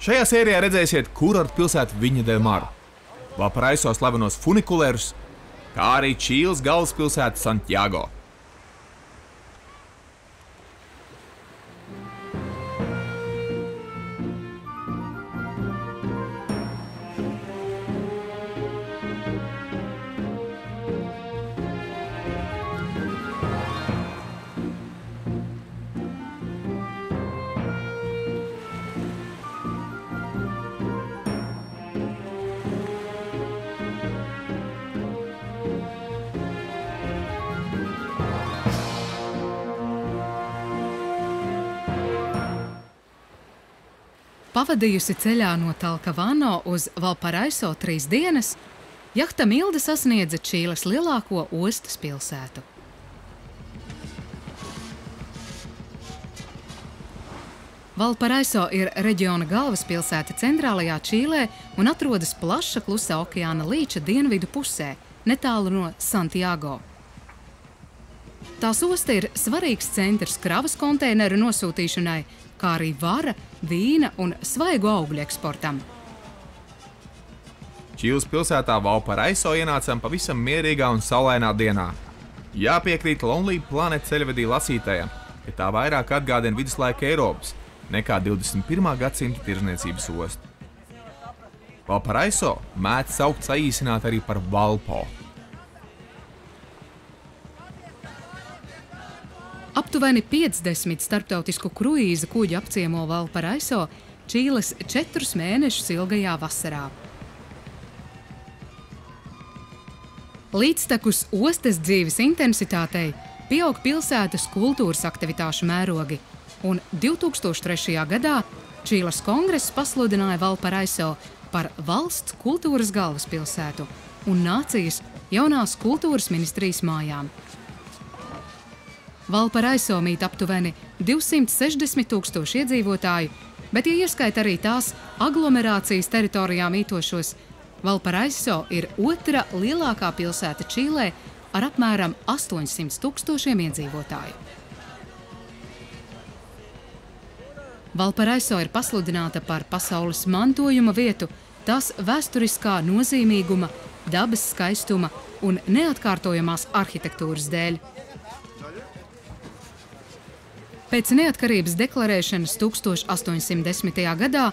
Šajā sērijā redzēsiet kurortu pilsētu Viņa del Mar, Valparaiso slavenos funikulerus, kā arī Čīles galvaspilsētu Santiago. Pavadījusi ceļā no Talkavano uz Valparaiso 3 dienas, jahta Milde sasniedza Čīles lielāko ostas pilsētu. Valparaiso ir reģiona galvaspilsēta centrālajā Čīlē un atrodas plaša Klusā okeāna līča dienvidu pusē, netālu no Santiago. Tās osta ir svarīgs centrs kravas konteineru nosūtīšanai, kā arī vara, vīna un svaigu augļu eksportam. Čīles pilsētā Valparaiso ienācām pavisam mierīgā un saulainā dienā. Jāpiekrīt Lonely Planet ceļvedī lasītājam, ka tā vairāk atgādina viduslaika Eiropas nekā 21. gadsimta tirdzniecības ostu. Valparaiso mēdz saukt saīsināt arī par Valpo. Aptuveni 50 starptautisku kruīza kuģu apciemo Valparaiso Čīles 4 mēnešus ilgajā vasarā. Līdztekus ostas dzīves intensitātei pieaug pilsētas kultūras aktivitāšu mērogi, un 2003. gadā Čīles kongress pasludināja Valparaiso par valsts kultūras galvaspilsētu un nācijas jaunās kultūras ministrijas mājām. Valparaiso mīt aptuveni 260,000 iedzīvotāju, bet, ja ieskaita arī tās aglomerācijas teritorijā mītošos, Valparaiso ir otra lielākā pilsēta Čīlē ar apmēram 800,000 iedzīvotāju. Valparaiso ir pasludināta par pasaules mantojuma vietu tās vēsturiskā nozīmīguma, dabas skaistuma un neatkārtojamās arhitektūras dēļ. Pēc neatkarības deklarēšanas 1810. gadā,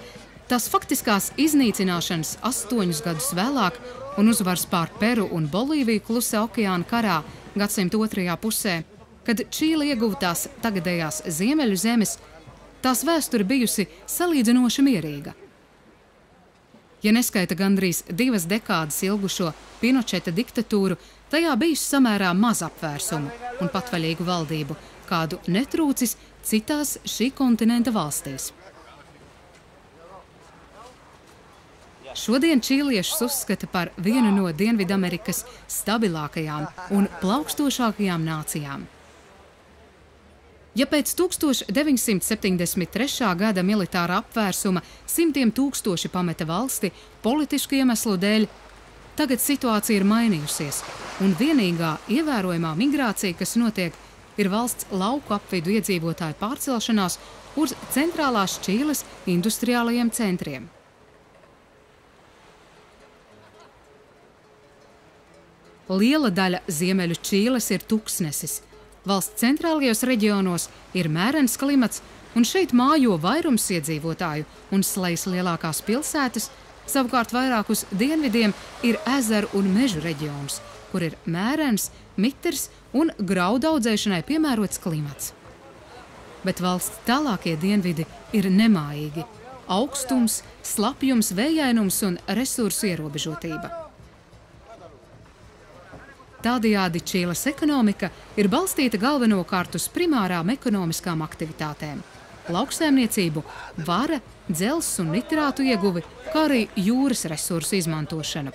tās faktiskās iznīcināšanas 8 gadus vēlāk un uzvaras pār Peru un Bolīviju Klusā okeāna karā gadsimta 2. pusē, kad Čīle ieguva tās tagadējās ziemeļu zemes, tās vēsture bijusi salīdzinoši mierīga. Ja neskaita gandrīz 2 dekādas ilgušo Pinočeta diktatūru, tajā bijusi samērā maz apvērsumu un patvaļīgu valdību, kādu netrūcis citās šī kontinenta valstīs. Šodien čīliešus uzskata par vienu no Dienvidamerikas stabilākajām un plaukstošākajām nācijām. Ja pēc 1973. gada militāra apvērsuma 100,000 pameta valsti politisku iemeslu dēļ, tagad situācija ir mainījusies, un vienīgā ievērojamā migrācija, kas notiek, ir valsts lauku apvidu iedzīvotāju pārcelšanās uz centrālās Čīles industriālajiem centriem. Liela daļa ziemeļu Čīles ir tuksnesis. Valsts centrālajos reģionos ir mērens klimats, un šeit mājo vairums iedzīvotāju un slejas lielākās pilsētas, savukārt vairāk uz dienvidiem ir ezeru un mežu reģions, kur ir mērens, mitrs un graudu audzēšanai piemērots klimats. Bet valsts tālākie dienvidi ir nemājīgi – augstums, slapjums, vējainums un resursu ierobežotība. Tādējādi Čīles ekonomika ir balstīta galvenokārt uz primārām ekonomiskām aktivitātēm – lauksaimniecību, vara, dzelzs un nitrātu ieguvi, kā arī jūras resursu izmantošanu.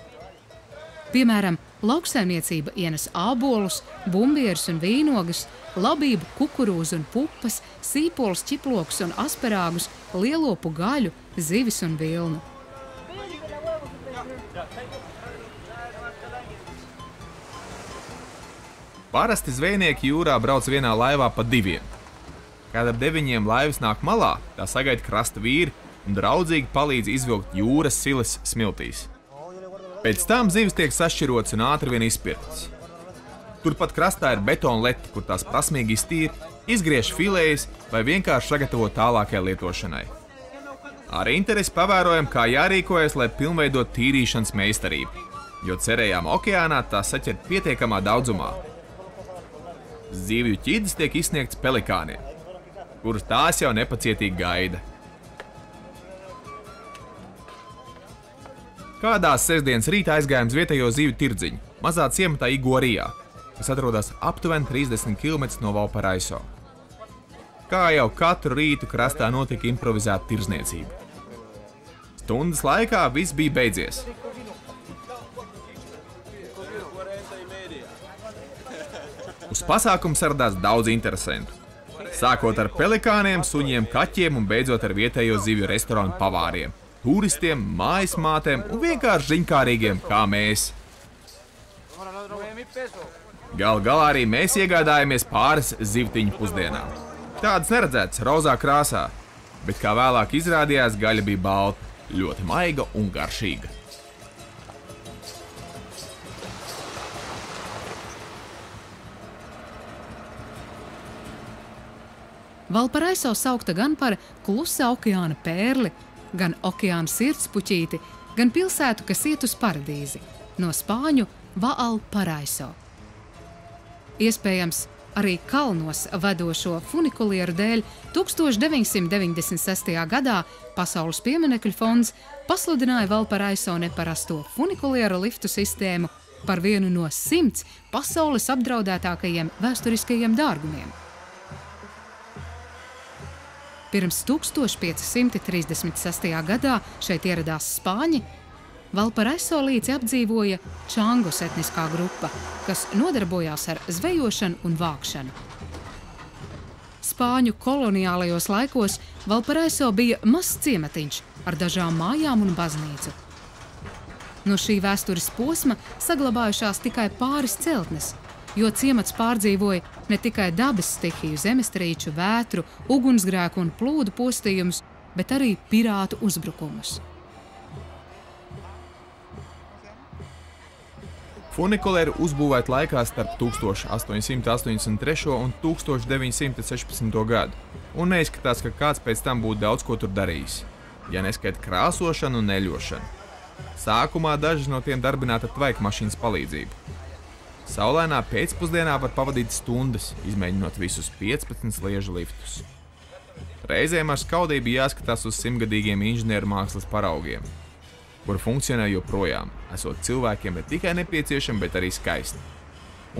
Piemēram, lauksaimniecība ienes ābolus, bumbierus un vīnogas, labību, kukurūzu un pupas, sīpolus, ķiplokus un asperāgus, lielopu gaļu, zivis un vilnu. Parasti zvejnieki jūrā brauc vienā laivā pa 2. Kad ap 9 laivas nāk malā, tā sagaida krasta vīri un draudzīgi palīdz izvilkt jūras silas smiltīs. Pēc tam zivis tiek sašķirotas un ātri vien izpirktas. Turpat krastā ir betona leti, kur tās prasmīgi iztīra, izgriež filējas vai vienkārši sagatavo tālākajai lietošanai. Ar interesi pavērojam, kā jārīkojas, lai pilnveidot tīrīšanas meistarību, jo cerējām okeānā tās saķert pietiekamā daudzumā. Zivju ķides tiek izsniegts pelikāniem, kurus tās jau nepacietīgi gaida. Kādās sestdienas rītā aizgājām uz vietējo zivju tirdziņu, mazā ciematā Igorijā, kas atrodas aptuveni 30 km no Valparaiso. Kā jau katru rītu krastā notika improvizēta tirdzniecība. Stundas laikā viss bija beidzies. Uz pasākumu saradās daudz interesantu. Sākot ar pelikāniem, suņiem, kaķiem un beidzot ar vietējo zivju restorānu pavāriem, turistiem, mājas mātēm un vienkārši ziņkārīgiem kā mēs. Galu galā arī mēs iegādājāmies pāris zivtiņu pusdienām. Tādas neredzētas rozā krāsā, bet kā vēlāk izrādījās, gaļa bija balta, ļoti maiga un garšīga. Valparaiso saukta gan par Klusā okeāna pērli, gan okeāna sirdspuķīti, gan pilsētu, kas iet uz paradīzi, no spāņu Valparaiso. Iespējams, arī kalnos vedošo funikulieru dēļ 1996. gadā Pasaules pieminekļu fonds pasludināja Valparaiso neparasto funikulieru liftu sistēmu par vienu no 100 pasaules apdraudētākajiem vēsturiskajiem dārgumiem. Pirms 1536. gadā šeit ieradās spāņi, Valparaiso līci apdzīvoja Čangos etniskā grupa, kas nodarbojās ar zvejošanu un vākšanu. Spāņu koloniālajos laikos Valparaiso bija mazs ciematiņš ar dažām mājām un baznīcu. No šī vēstures posma saglabājušās tikai pāris celtnes, jo ciemats pārdzīvoja ne tikai dabas stihiju, zemestrīču, vētru, ugunsgrēku un plūdu postījumus, bet arī pirātu uzbrukumus. Funikuleri uzbūvēti laikā starp 1883. un 1916. gadu, un neizskatās, ka kāds pēc tam būtu daudz ko tur darījis, ja neskaita krāsošanu un neļošanu. Sākumā dažas no tiem darbināta ar tvaikmašīnas palīdzību. Saulainā pēcpusdienā var pavadīt stundas, izmēģinot visus 15 sliežu liftus. Reizēm ar skaudību jāskatās uz 100-gadīgiem inženieru mākslas paraugiem, kuri funkcionē joprojām, esot cilvēkiem ne tikai nepieciešami, bet arī skaisti.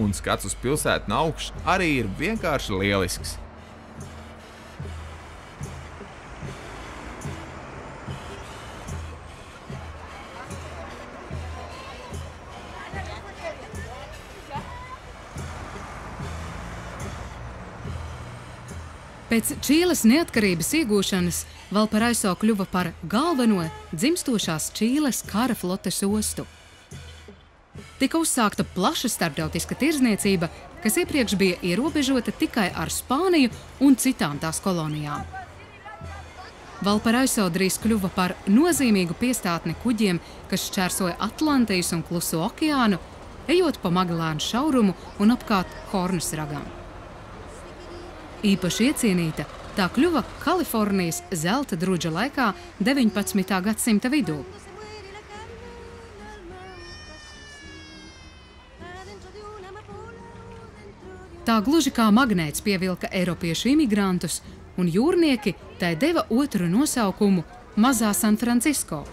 Un skats uz pilsētu no augšas arī ir vienkārši lielisks. Pēc Čīles neatkarības iegūšanas Valparaiso kļuva par galveno dzimstošās Čīles kara flotes ostu. Tika uzsākta plaša starptautiska tirdzniecība, kas iepriekš bija ierobežota tikai ar Spāniju un citām tās kolonijām. Valparaiso drīz kļuva par nozīmīgu piestātni kuģiem, kas šķērsoja Atlantijas un Kluso okeānu, ejot pa Magelāna šaurumu un apkārt Hornas ragam. Īpaši iecienīta tā kļuva Kalifornijas zelta druģa laikā 19. gadsimta vidū. Tā gluži kā magnēts pievilka eiropiešu imigrantus, un jūrnieki tai deva otru nosaukumu Mazā San Francisco.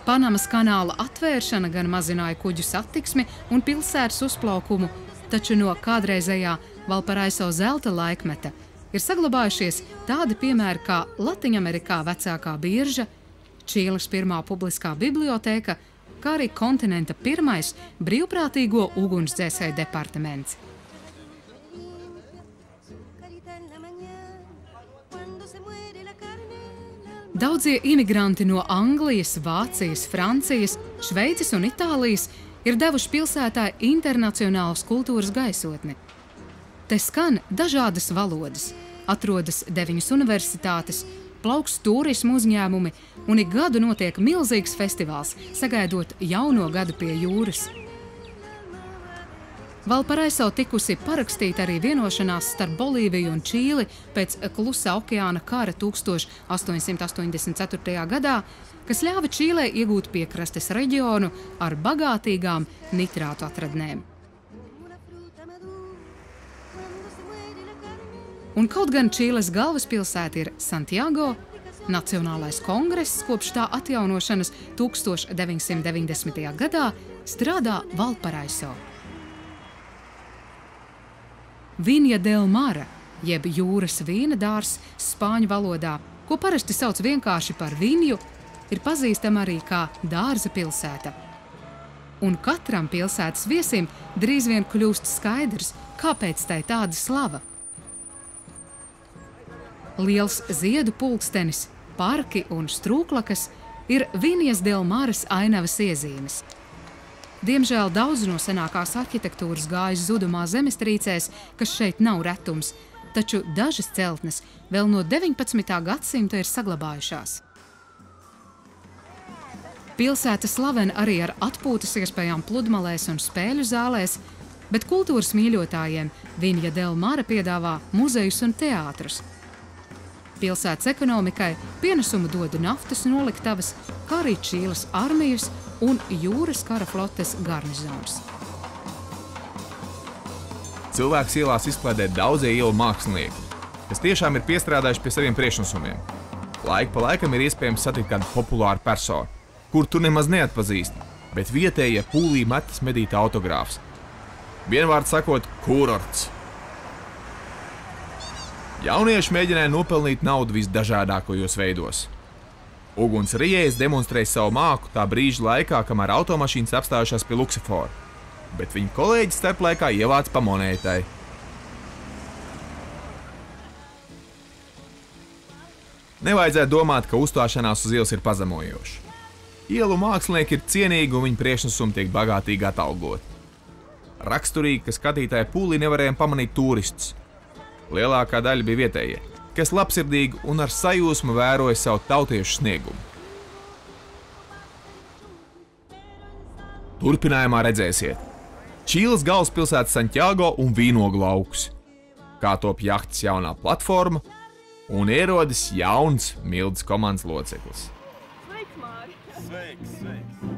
Panamas kanāla atvēršana gan mazināja kuģu satiksmi un pilsētas uzplaukumu, taču no kādreizējā Valparaiso zelta laikmeta ir saglabājušies tādi piemēri kā Latviņamerikā vecākā birža, Čīles pirmā publiskā bibliotēka, kā arī kontinenta pirmais brīvprātīgo ugunsdzēsēju departaments. Daudzie imigranti no Anglijas, Vācijas, Francijas, Šveices un Itālijas ir devuši pilsētā internacionālas kultūras gaisotni. Te skan dažādas valodas, atrodas 9 universitātes plauks turismu uzņēmumi un ik gadu notiek milzīgs festivāls, sagaidot jauno gadu pie jūras. Valparaiso tikusi parakstīta arī vienošanās starp Bolīviju un Čīli pēc Klusā okeāna kara 1884. gadā, kas ļāva Čīlei iegūt piekrastes reģionu ar bagātīgām nitrātu atradnēm. Un kaut gan Čīles galvaspilsēta ir Santiago, Nacionālais kongress kopš tā atjaunošanas 1990. gadā strādā Valparaiso. Viña del Mar, jeb jūras vīna dārzs spāņu valodā, ko parasti sauc vienkārši par Viņu, ir pazīstama arī kā dārza pilsēta. Un katram pilsētas viesim drīz vien kļūst skaidrs, kāpēc tai tāda slava. Liels ziedu pulkstenis, parki un strūklakas ir Viñas del Maras ainavas iezīmes. Diemžēl daudz no senākās arhitektūras gājas zudumā zemestrīcēs, kas šeit nav retums, taču dažas celtnes vēl no 19. gadsimta ir saglabājušās. Pilsēta slavena arī ar atpūtas iespējām pludmalēs un spēļu zālēs, bet kultūras mīļotājiem Viña del Mara piedāvā muzejus un teātrus. Pilsētas ekonomikai pienesumu dod naftas noliktavas, kā arī Čīles armijas un jūras kara flotes garnizons. Cilvēks ielās izklaidē daudzie ielu mākslinieki, kas tiešām ir piestrādājuši pie saviem priekšnosumiem. Laika pa laikam ir iespējams satikt kādu populāru personu, kur tu nemaz neatpazīsti, bet vietējie pūlī metas medīt autogrāfs. Vienvārds sakot, kurorts. Jaunieši mēģināja nopelnīt naudu visdažādākajos veidos. Uguns rijējs demonstrēja savu māku tā brīža laikā, kamēr automašīnas apstājušās pie luksofora, bet viņa kolēģis starplaikā ievāca pa monētai. Nevajadzētu domāt, ka uzstāšanās uz ielas ir pazemojoša. Ielu mākslinieki ir cienīgi un viņu priekšnesumi tiek bagātīgi atalgoti. Raksturīgi, ka skatītāji pūlī nevarējām pamanīt turistus. Lielākā daļa bija vietējie, kas labsirdīgi un ar sajūsmu vēroja savu tautiešu sniegumu. Turpinājumā redzēsiet Čīles galvaspilsēta Santiago un vīnogu laukus, kā top jahtas jaunā platforma un ierodas jauns Mildes komandas loceklis. Sveiks, Māri! Sveiks, sveiks!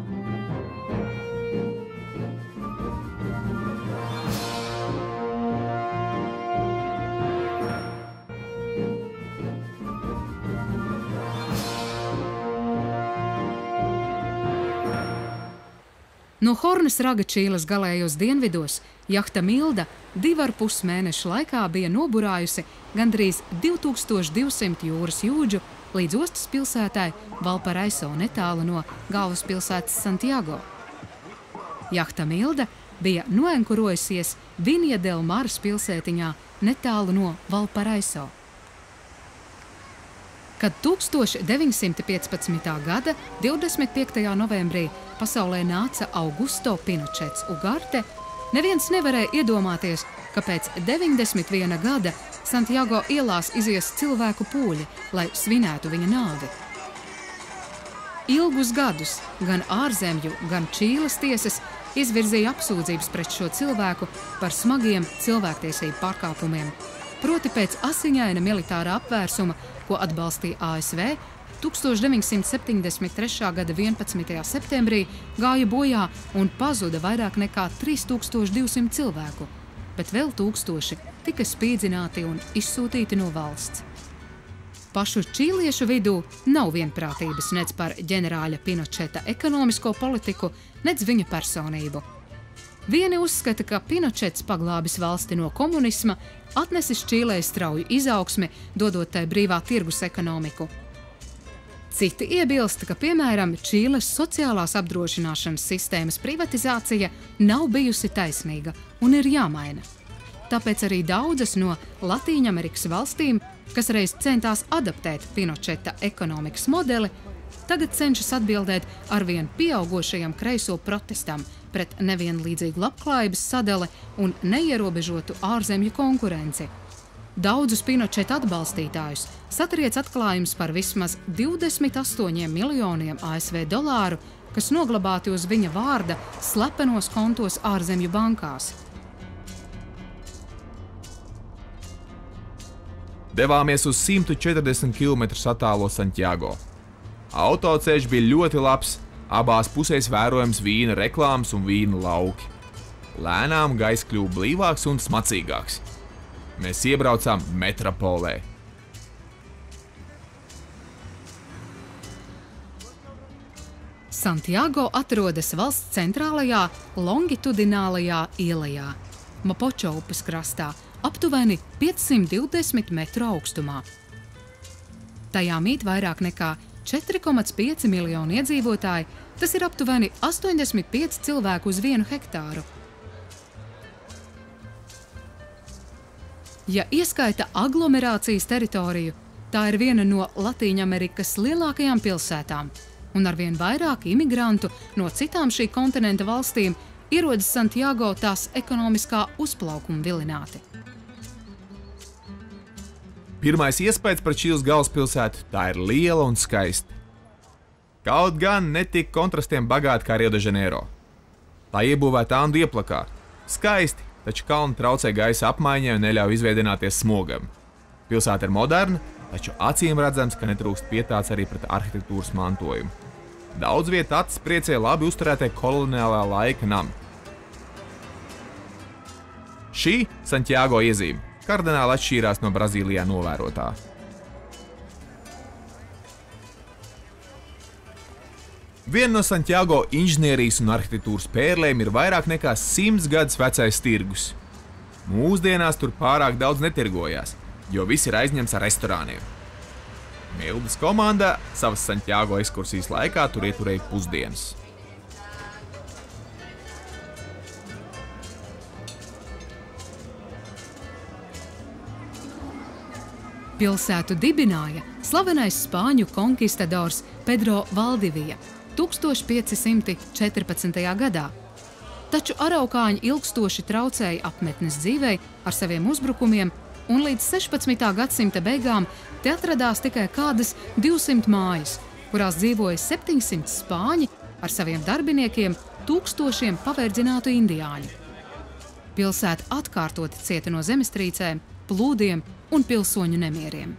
No Hornas raga Čīles galējos dienvidos jahta Milda 2,5 mēnešu laikā bija noburājusi gandrīz 2200 jūras jūdžu līdz ostas pilsētai Valparaiso netālu no galvaspilsētas Santiago. Jahta Milda bija noenkurojusies Viña del Maras pilsētiņā netālu no Valparaiso. Kad 1915. gada 25. novembrī pasaulē nāca Augusto Pinochets Ugarte, neviens nevarēja iedomāties, ka pēc 91 gada Santiago ielās izies cilvēku pūļi, lai svinētu viņa nāvi. Ilgus gadus gan ārzemju, gan Čīles tiesas izvirzīja apsūdzības pret šo cilvēku par smagiem cilvēktiesību pārkāpumiem, proti pēc asiņaina militāra apvērsuma, ko atbalstīja ASV, 1973. gada 11. septembrī gāja bojā un pazuda vairāk nekā 3200 cilvēku, bet vēl tūkstoši tika spīdzināti un izsūtīti no valsts. Pašu čīliešu vidū nav vienprātības nec par ģenerāļa Pinocheta ekonomisko politiku, nec viņa personību. Vieni uzskata, ka Pinochets paglābis valsti no komunisma, atnesis Čīlei strauju izaugsmi, dodot tai brīvā tirgus ekonomiku. Citi iebilsta, ka, piemēram, Čīles sociālās apdrošināšanas sistēmas privatizācija nav bijusi taisnīga un ir jāmaina. Tāpēc arī daudzas no Latīņamerikas valstīm, kas reiz centās adaptēt Pinocheta ekonomikas modeli, tagad cenšas atbildēt arvien pieaugošajam kreiso protestam pret nevienlīdzīgu labklājības sadali un neierobežotu ārzemju konkurenci. Daudzus Pinocheta atbalstītājus satriec atklājums par vismaz 28 miljoniem ASV dolāru, kas noglabāti uz viņa vārda slepenos kontos ārzemju bankās. Devāmies uz 140 km attālo Santiago. Autoceļš bija ļoti labs, abās pusēs vērojams vīna reklāmas un vīna lauki. Lēnām gaiss kļuva blīvāks un smacīgāks. Mēs iebraucām metropolē. Santiago atrodas valsts centrālajā, longitudinālajā ielajā, Mapočo upes krastā, aptuveni 520 metru augstumā. Tajā mīt vairāk nekā 4,5 miljonu iedzīvotāji, tas ir aptuveni 85 cilvēku uz 1 hektāru. Ja ieskaita aglomerācijas teritoriju, tā ir viena no Latīņamerikas lielākajām pilsētām, un arvien vairāk imigrantu no citām šī kontinenta valstīm ierodas Santiago tās ekonomiskā uzplaukuma vilināti. Pirmais iespējas par Čīles galvaspilsētu - tā ir liela un skaista. Kaut gan ne tik kontrastiem bagāta kā Rio de Janeiro. Tā iebūvēta Andu ieplakā. Skaisti, taču kalni traucē gaisa apmaiņai un neļauj izveidināties smogam. Pilsēta ir moderna, taču acīm redzams, ka netrūkst pietāts arī pret arhitektūras mantojumu. Daudz vietu acis priecē labi uzturētie koloniālā laika nami. Šī Santiago iezīme kardināli atšķīrās no Brazīlijā novērotā. Viena no Santiago inženierijas un arhitektūras pērlēm ir vairāk nekā 100 gadus vecais tirgus. Mūsdienās tur pārāk daudz netirgojās, jo viss ir aizņemts ar restorāniem. Mildas komanda savas Santiago ekskursijas laikā tur ieturēja pusdienas. Pilsētu dibināja slavenais spāņu konkistadors Pedro Valdivia 1514. gadā. Taču araukāņi ilgstoši traucēja apmetnes dzīvei ar saviem uzbrukumiem, un līdz 16. gadsimta beigām te atradās tikai kādas 200 mājas, kurās dzīvoja 700 spāņi ar saviem darbiniekiem, tūkstošiem paverdzinātu indiāņu. Pilsēta atkārtoti cieta no zemestrīcēm, plūdiem un pilsoņu nemieriem.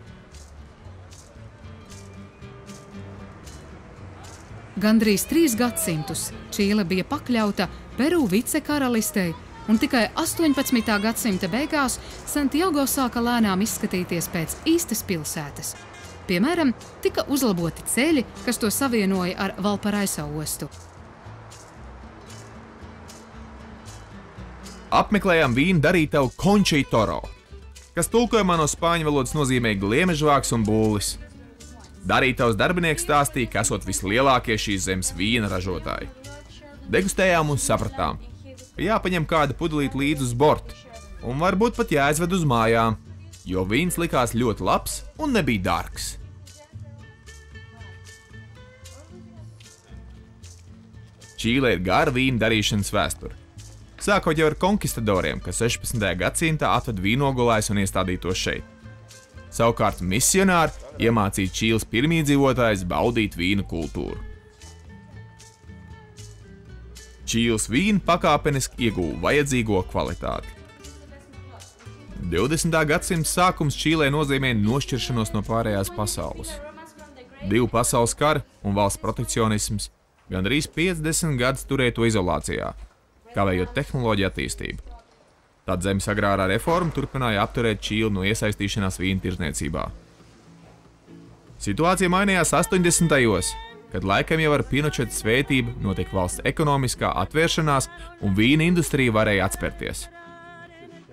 Gandrīz 3 gadsimtus Čīle bija pakļauta Peru vicekaralistei, un tikai 18. gadsimta beigās Santiago sāka lēnām izskatīties pēc īstas pilsētas. Piemēram, tika uzlaboti ceļi, kas to savienoja ar Valparaiso ostu. Apmeklējām vīnu darītavu Concha Toro, kas tulkojumā no spāņu valodas nozīmē gliemežvāks un būlis. Darītavas darbinieks stāstīja, ka esot vislielākie šīs zemes vīna ražotāji. Degustējām un sapratām, ka jāpaņem kāda pudelīte līdz uz borta, un varbūt pat jāizved uz mājām, jo vīns likās ļoti labs un nebija dārgs. Čīlē ir gara vīna darīšanas vēsture. Sākot jau ar konkistadoriem, kas 16. gadsimtā atved vīnogulājus un iestādītos šeit. Savukārt misionāri iemācīja Čīles pirmīdzīvotājus baudīt vīna kultūru. Čīles vīni pakāpeniski ieguva vajadzīgo kvalitāti. 20. gadsimta sākums Čīlē nozīmē nošķiršanos no pārējās pasaules. 2 pasaules kari un valsts protekcionisms gandrīz 50 gadus turēja to izolācijā, kavējot tehnoloģiju attīstību. Tad zemes agrārā reforma turpināja apturēt Čīli no iesaistīšanās vīna tirdzniecībā. Situācija mainījās 80. kad laikam jau ar Pinocheta svētību notika valsts ekonomiskā atvēršanās un vīna industrija varēja atspērties.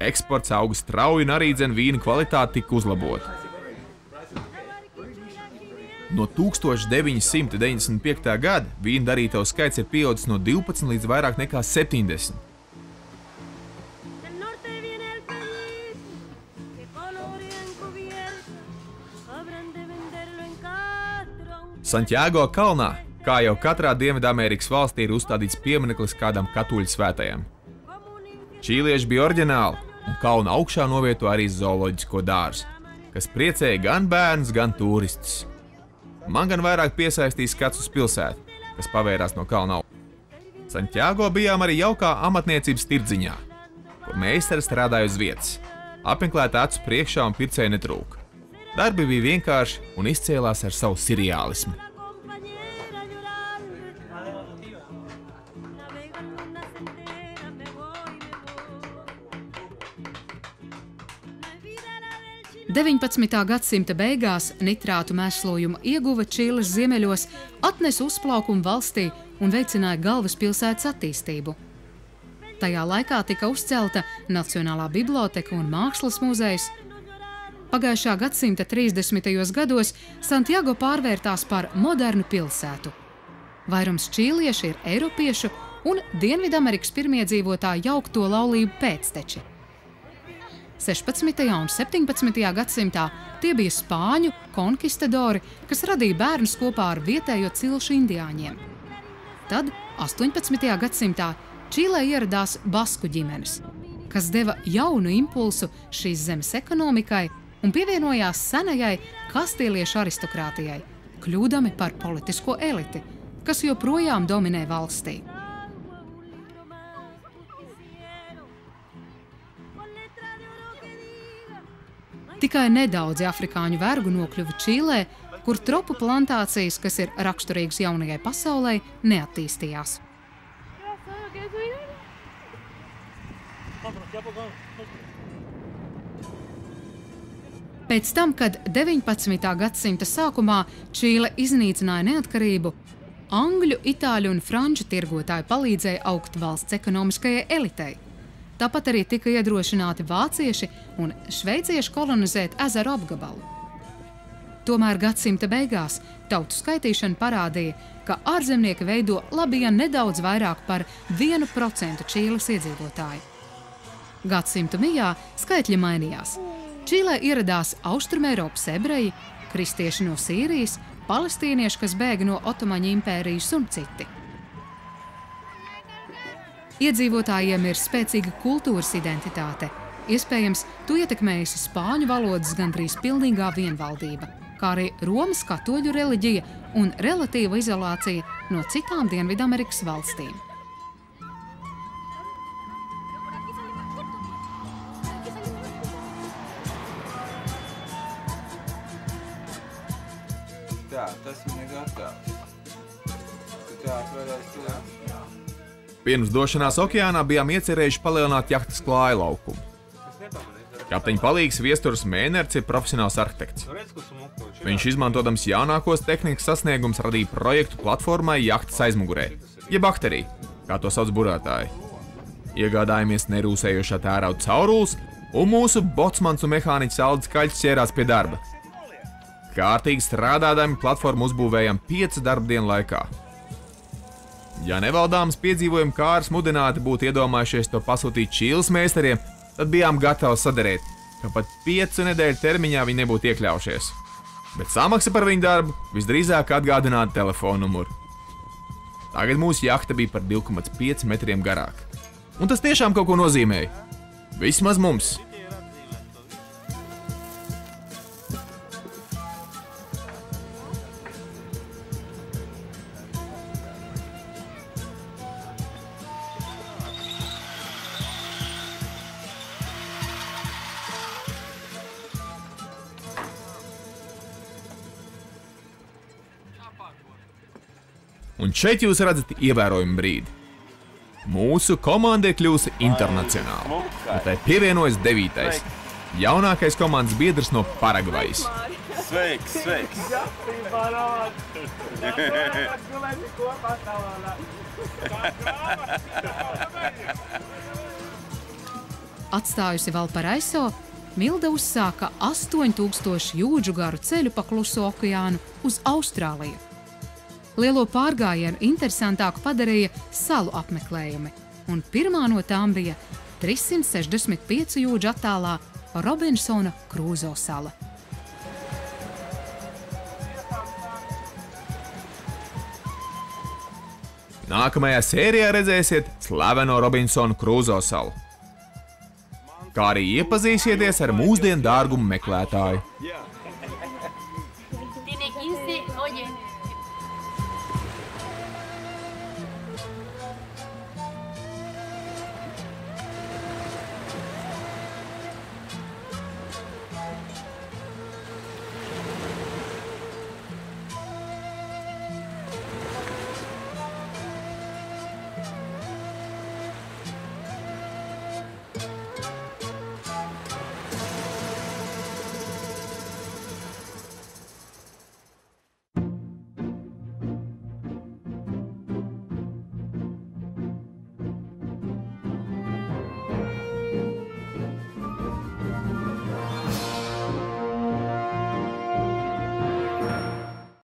Eksports auga strauji un arī vīna kvalitāte tika uzlabota. No 1995. gada vīna darītavu skaits ir pieaudzis no 12 līdz vairāk nekā 70. Santiago kalnā, kā jau katrā Dienvidamerikas valstī, ir uzstādīts piemineklis kādam katoļu svētajam. Čīlieši bija oriģināli un kalna augšā novieto arī zooloģisko dārzu, kas priecēja gan bērnus, gan turistus. Man gan vairāk piesaistīja skats uz pilsētu, kas pavērās no kalna augšā. Santiago bijām arī jaukā amatniecības tirdziņā, kur meistari strādāja uz vietas. Apmeklēta acu priekšā un pircēji netrūka. Darbi bija vienkārši un izcēlās ar savu seriālismu. XIX. Gadsimta beigās nitrātu mēslojuma ieguve Čīles ziemeļos atnesa uzplaukumu valstī un veicināja galvaspilsētas attīstību. Tajā laikā tika uzcelta Nacionālā biblioteka un mākslas muzejs. Pagājušā gadsimta 30. gados Santiago pārvērtās par modernu pilsētu. Vairums čīlieši ir eiropiešu un Dienvidamerikas pirmie dzīvotāji jaukto laulību pēcteči. 16. un 17. gadsimtā tie bija spāņu konkistadori, kas radīja bērnus kopā ar vietējo cilšu indiāņiem. Tad 18. gadsimtā Čīlē ieradās basku ģimenes, kas deva jaunu impulsu šīs zemes ekonomikai un pievienojās senajai kastīliešu aristokrātijai, kļūdami par politisko eliti, kas joprojām dominē valstī. Tikai nedaudzi afrikāņu vergu nokļuva Čīlē, kur tropu plantācijas, kas ir raksturīgas jaunajai pasaulē, neattīstījās. Pēc tam, kad 19. gadsimta sākumā Čīle iznīcināja neatkarību, angļu, itāļu un franču tirgotāji palīdzēja augt valsts ekonomiskajai elitei. Tāpat arī tika iedrošināti vācieši un šveicieši kolonizēt ezeru apgabalu. Tomēr gadsimta beigās tautu skaitīšana parādīja, ka ārzemnieki veido labija nedaudz vairāk par 1% Čīles iedzīvotāju. Gadsimtu mijā skaitļi mainījās. Čīlē ieradās Austrumeiropas ebreji, kristieši no Sīrijas, palestīnieši, kas bēga no Otomaņu impērijas un citi. Iedzīvotājiem ir spēcīga kultūras identitāte. Iespējams, to ietekmējusi spāņu valodas gandrīz pilnīgā vienvaldība, kā arī Romas katoļu reliģija un relatīva izolācija no citām Dienvidamerikas valstīm. Tā, tas man ir gatavs. Tā atvarēs to. Pirms došanās okeānā bijām iecerējuši palielināt jahtas klāja laukumu. Kapteiņa palīgs Viesturs Mēnerts ir profesionāls arhitekts. Viņš izmantodams jaunākos tehnikas sasniegums radīja projektu platformai jahtas aizmugurē, jeb akterī, kā to sauc burātāji. Iegādājāmies nerūsējošā tērauda caurules, un mūsu botsmans un mehāniķis Aldis Kaļķis ķērās pie darba. Kārtīgi strādādami platformu uzbūvējam 5 darbdienu laikā. Ja nevaldāmas piedzīvojumi Kārs mudināti būtu iedomājušies to pasūtīt Čīles meistariem, tad bijām gatavi saderēt, ka pat 5 nedēļu termiņā viņi nebūtu iekļaujušies. Bet samaksa par viņu darbu visdrīzāk atgādinātu telefonu numuru. Tagad mūsu jahta bija par 2,5 metriem garāka. Un tas tiešām kaut ko nozīmēja. Vismaz mums. Un šeit jūs redzat ievērojumu brīdi. Mūsu komanda ir kļūsi internacionāla, un tai pievienojas 9. jaunākais komandas biedrs no Paragvajas. Sveiks, sveiks! Atstājusi Valparaiso, Milda uzsāka 8000 jūdžu garu ceļu pa Kluso okeānu uz Austrāliju. Lielo pārgājienu interesantāku padarīja salu apmeklējumi, un pirmā no tām bija 365 jūdžu attālā Robinsona Krūzo sala. Nākamajā sērijā redzēsiet slaveno Robinsona Krūzo salu. kā arī iepazīsieties ar mūsdienu dārgumu meklētāju. Tiene 15, oye,